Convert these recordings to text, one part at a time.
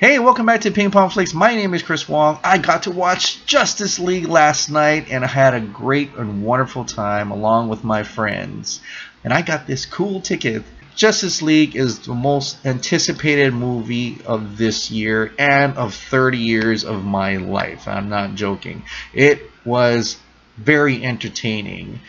Hey, welcome back to Ping Pong Flicks. My name is Chris Wong. I got to watch Justice League last night and I had a great and wonderful time along with my friends. And I got this cool ticket. Justice League is the most anticipated movie of this year and of 30 years of my life. I'm not joking. It was very entertaining.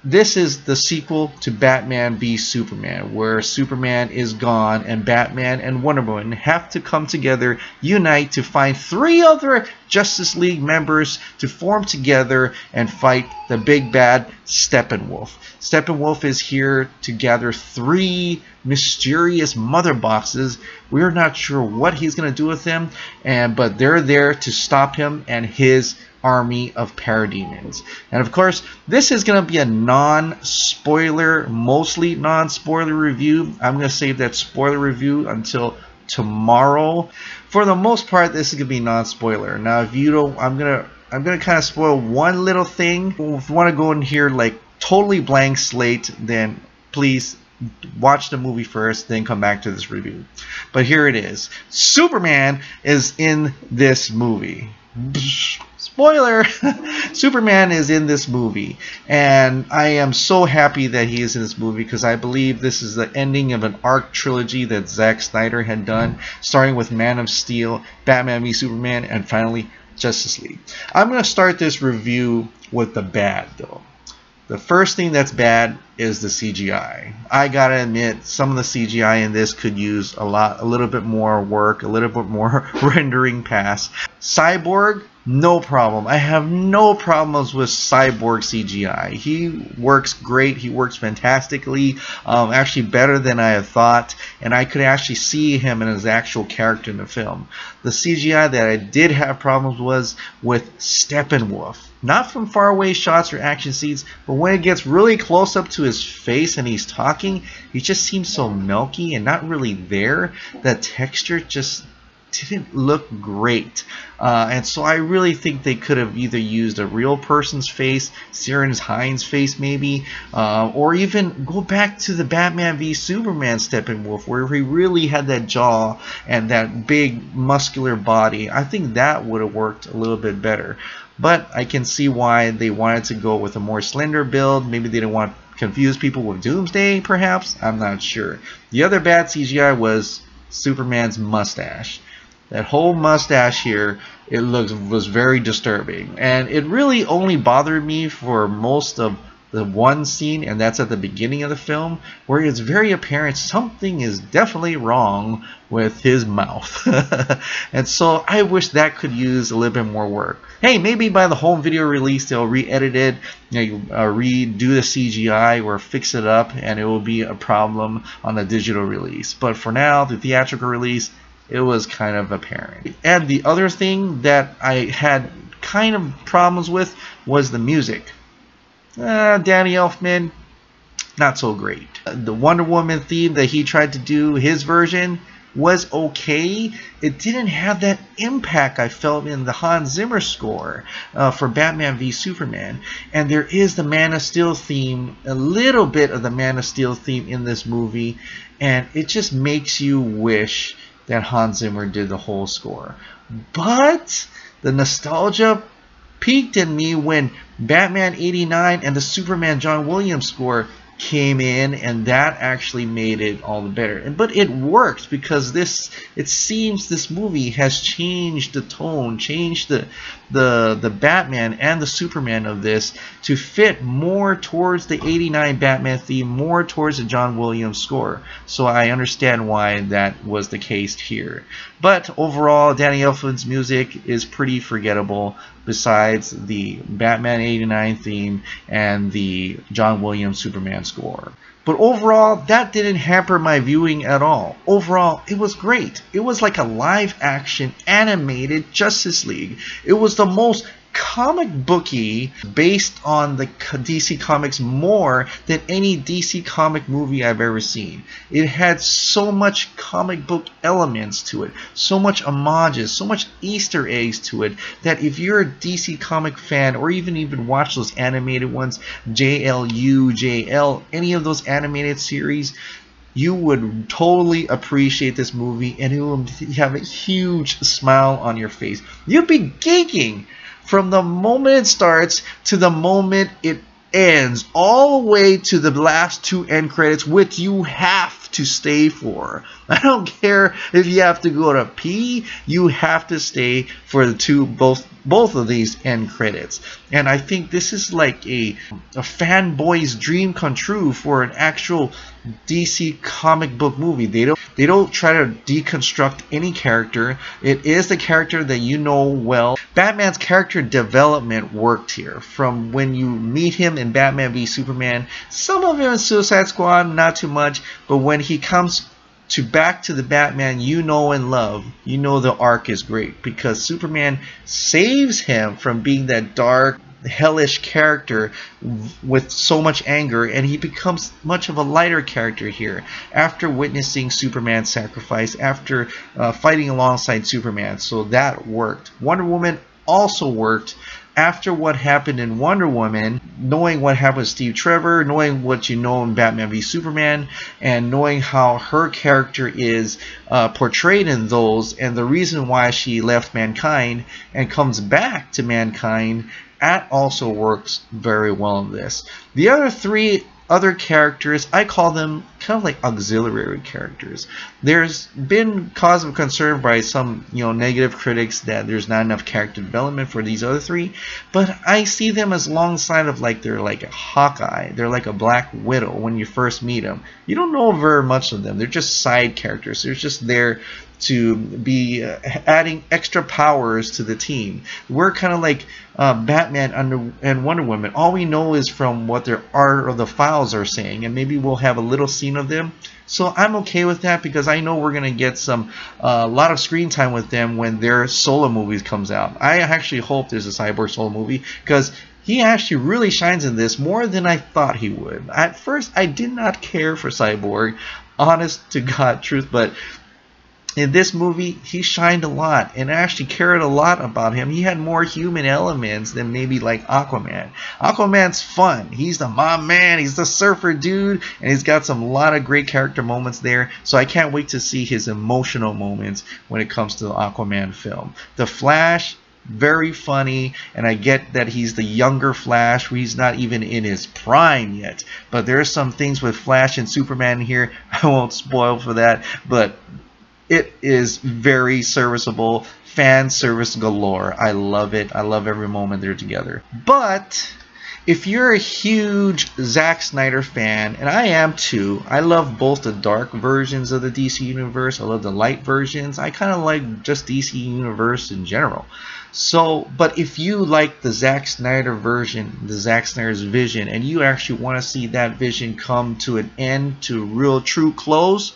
This is the sequel to Batman v Superman, where Superman is gone and Batman and Wonder Woman have to come together, unite to find 3 other Justice League members to form together and fight the big bad Steppenwolf. Steppenwolf is here to gather 3 mysterious mother boxes. We're not sure what he's going to do with them, but they're there to stop him and his army of parademons. And of course, this is going to be a non-spoiler, mostly non-spoiler review. I'm going to save that spoiler review until tomorrow. For the most part, this is going to be non-spoiler. Now, if you don't, I'm gonna kind of spoil one little thing. If you want to go in here like totally blank slate, then please watch the movie first, then come back to this review. But here it is. Superman is in this movie. Spoiler! Superman is in this movie, and I am so happy that he is in this movie because I believe this is the ending of an arc trilogy that Snyder had done, starting with Man of Steel, Batman v Superman, and finally Justice League. I'm going to start this review with the bad, though. The first thing that's bad is the CGI. I gotta admit, some of the CGI in this could use a little bit more work, a little bit more rendering pass. Cyborg, no problem. I have no problems with Cyborg CGI. He works great. He works fantastically. Actually better than I had thought. And I could actually see him in his actual character in the film. The CGI that I did have problems was with Steppenwolf. Not from far away shots or action scenes, but when it gets really close up to his face and he's talking, he just seems so milky and not really there. The texture just didn't look great. And so I really think they could have either used a real person's face, Sirius Hines' face maybe, or even go back to the Batman v Superman Steppenwolf where he really had that jaw and that big muscular body. I think that would have worked a little bit better. But I can see why they wanted to go with a more slender build. Maybe they didn't want to confuse people with Doomsday, perhaps. I'm not sure. The other bad CGI was Superman's mustache. That whole mustache here, it was very disturbing. And it really only bothered me for most of the one scene, and that's at the beginning of the film, where it's very apparent something is definitely wrong with his mouth. And so I wish that could use a little bit more work. Hey, maybe by the home video release they'll re-edit it, redo the CGI or fix it up, and it will be a problem on the digital release. But for now, the theatrical release, it was kind of apparent. And the other thing that I had kind of problems with was the music. Danny Elfman, not so great. The Wonder Woman theme that he tried to do, his version, was okay. It didn't have that impact I felt in the Hans Zimmer score for Batman v Superman. And there is the Man of Steel theme, a little bit of the Man of Steel theme in this movie, and it just makes you wish that Hans Zimmer did the whole score. But the nostalgia peaked in me when Batman 89 and the Superman John Williams score came in, and that actually made it all the better. But it worked because it seems this movie has changed the tone, changed the Batman and the Superman of this to fit more towards the 89 Batman theme, more towards the John Williams score. So I understand why that was the case here. But overall, Danny Elfman's music is pretty forgettable besides the Batman 89 theme and the John Williams Superman score. But overall, that didn't hamper my viewing at all. Overall, it was great. It was like a live action animated Justice League. It was the most comic booky, based on the DC Comics more than any DC comic movie I've ever seen. It had so much comic book elements to it, so much homages, so much Easter eggs to it, that if you're a DC comic fan, or even watch those animated ones, JLU, JL, any of those animated series, you would totally appreciate this movie, and it will have a huge smile on your face. You'll be geeking from the moment it starts to the moment it ends, all the way to the last 2 end credits, which you have to stay for. I don't care if you have to go to pee, you have to stay for the both of these end credits. And I think this is like a fanboy's dream come true for an actual DC comic book movie. They don't try to deconstruct any character. It is the character that you know well. Batman's character development worked here. From when you meet him in Batman v Superman, some of him in Suicide Squad, not too much, but when he comes back to the Batman you know and love, you know the arc is great, because Superman saves him from being that dark, hellish character with so much anger, and he becomes much of a lighter character here after witnessing Superman's sacrifice, after fighting alongside Superman. So that worked. Wonder Woman also worked. After what happened in Wonder Woman, knowing what happened to Steve Trevor, knowing what you know in Batman v Superman, and knowing how her character is portrayed in those, and the reason why she left mankind and comes back to mankind, that also works very well in this. The other 3 other characters, I call them kind of like auxiliary characters. There's been cause of concern by some negative critics that there's not enough character development for these other 3, but I see them as alongside of they're like a Hawkeye, they're like a Black Widow when you first meet them. You don't know very much of them. They're just side characters. They're just there to be adding extra powers to the team. We're kind of like Batman and Wonder Woman. All we know is from what their art or the files are saying, and maybe we'll have a little scene of them. So I'm okay with that, because I know we're gonna get a lot of screen time with them when their solo movies comes out. I actually hope there's a Cyborg solo movie, because he actually really shines in this more than I thought he would. At first, I did not care for Cyborg, honest to God truth, but in this movie, he shined a lot, and I actually cared a lot about him. He had more human elements than maybe like Aquaman. Aquaman's fun. He's the mom man. He's the surfer dude, and he's got a lot of great character moments there. So I can't wait to see his emotional moments when it comes to the Aquaman film. The Flash, very funny, and I get that he's the younger Flash. He's not even in his prime yet. But there are some things with Flash and Superman here. I won't spoil for that, but it is very serviceable. Fan service galore. I love it. I love every moment they're together. But if you're a huge Zack Snyder fan, and I am too, I love both the dark versions of the DC Universe. I love the light versions. I kind of like just DC Universe in general. So, but if you like the Zack Snyder version, the Zack Snyder's vision, and you actually want to see that vision come to an end, to a real true close,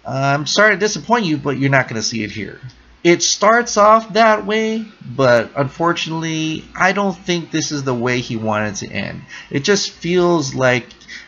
I'm sorry to disappoint you, but you're not going to see it here. It starts off that way, but unfortunately, I don't think this is the way he wanted to end. It just feels like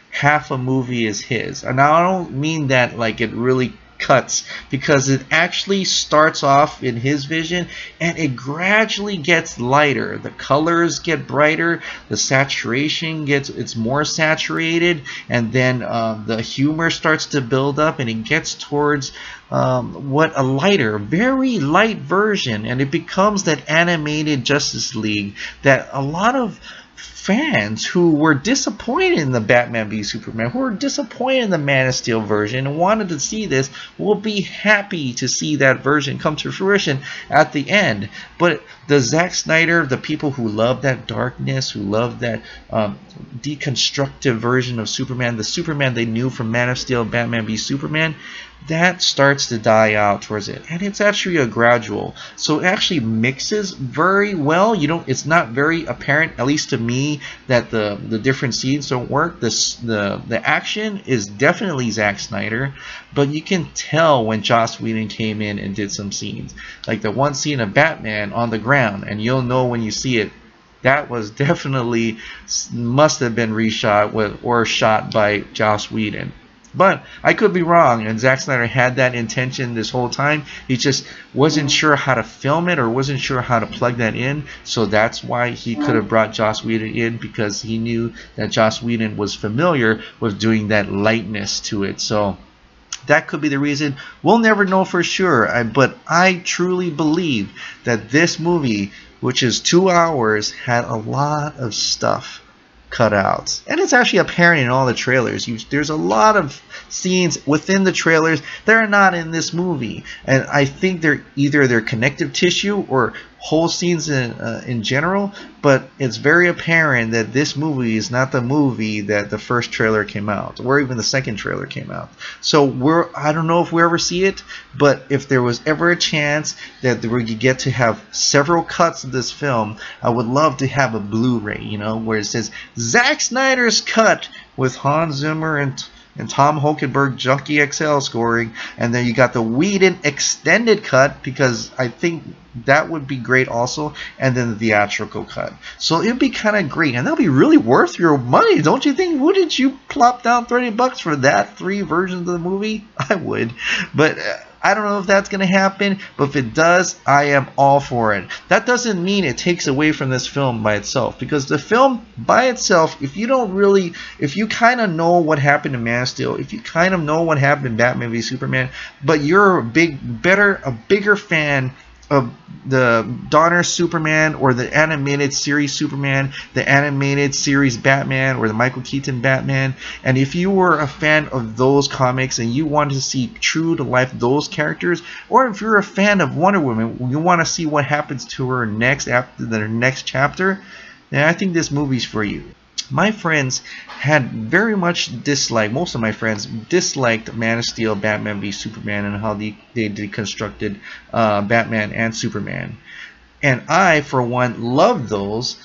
half a movie is his. And I don't mean that like it really cuts, because it actually starts off in his vision and it gradually gets lighter. The colors get brighter, the saturation it's more saturated, and then the humor starts to build up, and it gets towards what a lighter, very light version, and it becomes that animated Justice League that a lot of fans who were disappointed in the Batman v Superman, who were disappointed in the Man of Steel version and wanted to see this, will be happy to see that version come to fruition at the end. But the Zack Snyder, the people who love that darkness, who love that deconstructive version of Superman, the Superman they knew from Man of Steel, Batman v Superman, that starts to die out towards it, and it's actually a gradual, so it actually mixes very well. It's not very apparent, at least to me, that the different scenes don't work. The action is definitely Zack Snyder, but you can tell when Joss Whedon came in and did some scenes, like the one scene of Batman on the ground, and you'll know when you see it, that was definitely must have been reshot or shot by Joss Whedon. But I could be wrong, and Zack Snyder had that intention this whole time. He just wasn't sure how to film it or wasn't sure how to plug that in. So that's why he could have brought Joss Whedon in, because he knew that Joss Whedon was familiar with doing that lightness to it. So that could be the reason. We'll never know for sure. But I truly believe that this movie, which is 2 hours, had a lot of stuff cut out, and it's actually apparent in all the trailers. There's a lot of scenes within the trailers that are not in this movie, and I think they're either their connective tissue or whole scenes in general, but it's very apparent that this movie is not the movie that the first trailer came out, or even the second trailer came out. So I don't know if we ever see it, but if there was ever a chance that we could get to have several cuts of this film, I would love to have a Blu-ray, you know, where it says Zack Snyder's cut with Hans Zimmer and Tom Hulkenberg Junkie XL scoring, and then you got the Whedon extended cut, because I think that would be great also, and then the theatrical cut. So it'd be kind of great, and that'll be really worth your money, don't you think? Wouldn't you plop down $30 for that 3 versions of the movie? I would, but I don't know if that's going to happen, but if it does, I am all for it. That doesn't mean it takes away from this film by itself, because the film by itself, if you kind of know what happened in Man of Steel, if you kind of know what happened in Batman v Superman, but you're a bigger fan of the Donner Superman, or the animated series Superman, the animated series Batman, or the Michael Keaton Batman, and if you were a fan of those comics and you wanted to see true to life those characters, or if you're a fan of Wonder Woman, you want to see what happens to her next after the next chapter, then I think this movie's for you. My friends had very much disliked, most of my friends disliked Man of Steel, Batman v Superman, and how they deconstructed Batman and Superman. And I, for one, loved those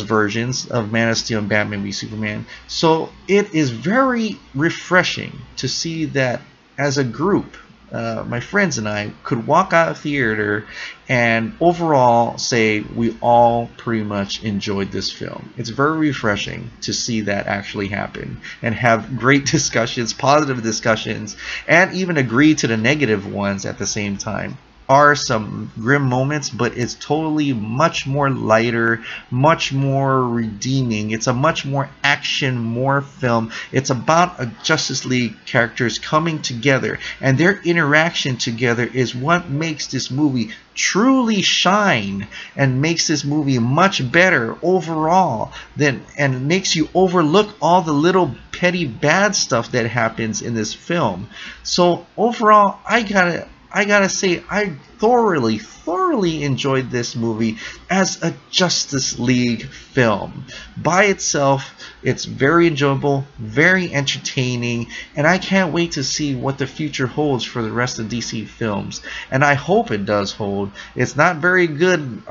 versions of Man of Steel and Batman v Superman. So it is very refreshing to see that as a group, my friends and I could walk out of theater and overall say we all pretty much enjoyed this film. It's very refreshing to see that actually happen and have great discussions, positive discussions, and even agree to the negative ones at the same time. Are some grim moments, but it's totally much more lighter, much more redeeming. It's a much more action, more film. It's about a Justice League characters coming together, and their interaction together is what makes this movie truly shine and makes this movie much better overall and makes you overlook all the little petty bad stuff that happens in this film. So overall, I gotta say, I thoroughly enjoyed this movie as a Justice League film. By itself, it's very enjoyable, very entertaining, and I can't wait to see what the future holds for the rest of DC films. And I hope it does hold. It's not very good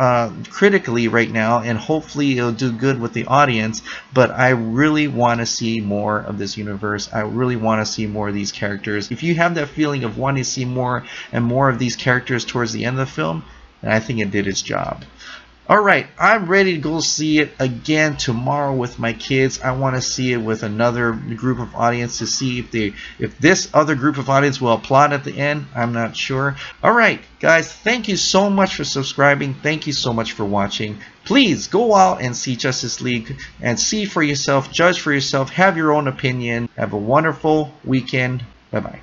critically right now, and hopefully it'll do good with the audience, but I really want to see more of this universe. I really want to see more of these characters. If you have that feeling of wanting to see more and more of these characters towards the end of the film, then I think it did its job. Alright, I'm ready to go see it again tomorrow with my kids. I want to see it with another group of audience to see if this other group of audience will applaud at the end. I'm not sure. Alright, guys, thank you so much for subscribing. Thank you so much for watching. Please go out and see Justice League and see for yourself, judge for yourself, have your own opinion. Have a wonderful weekend. Bye-bye.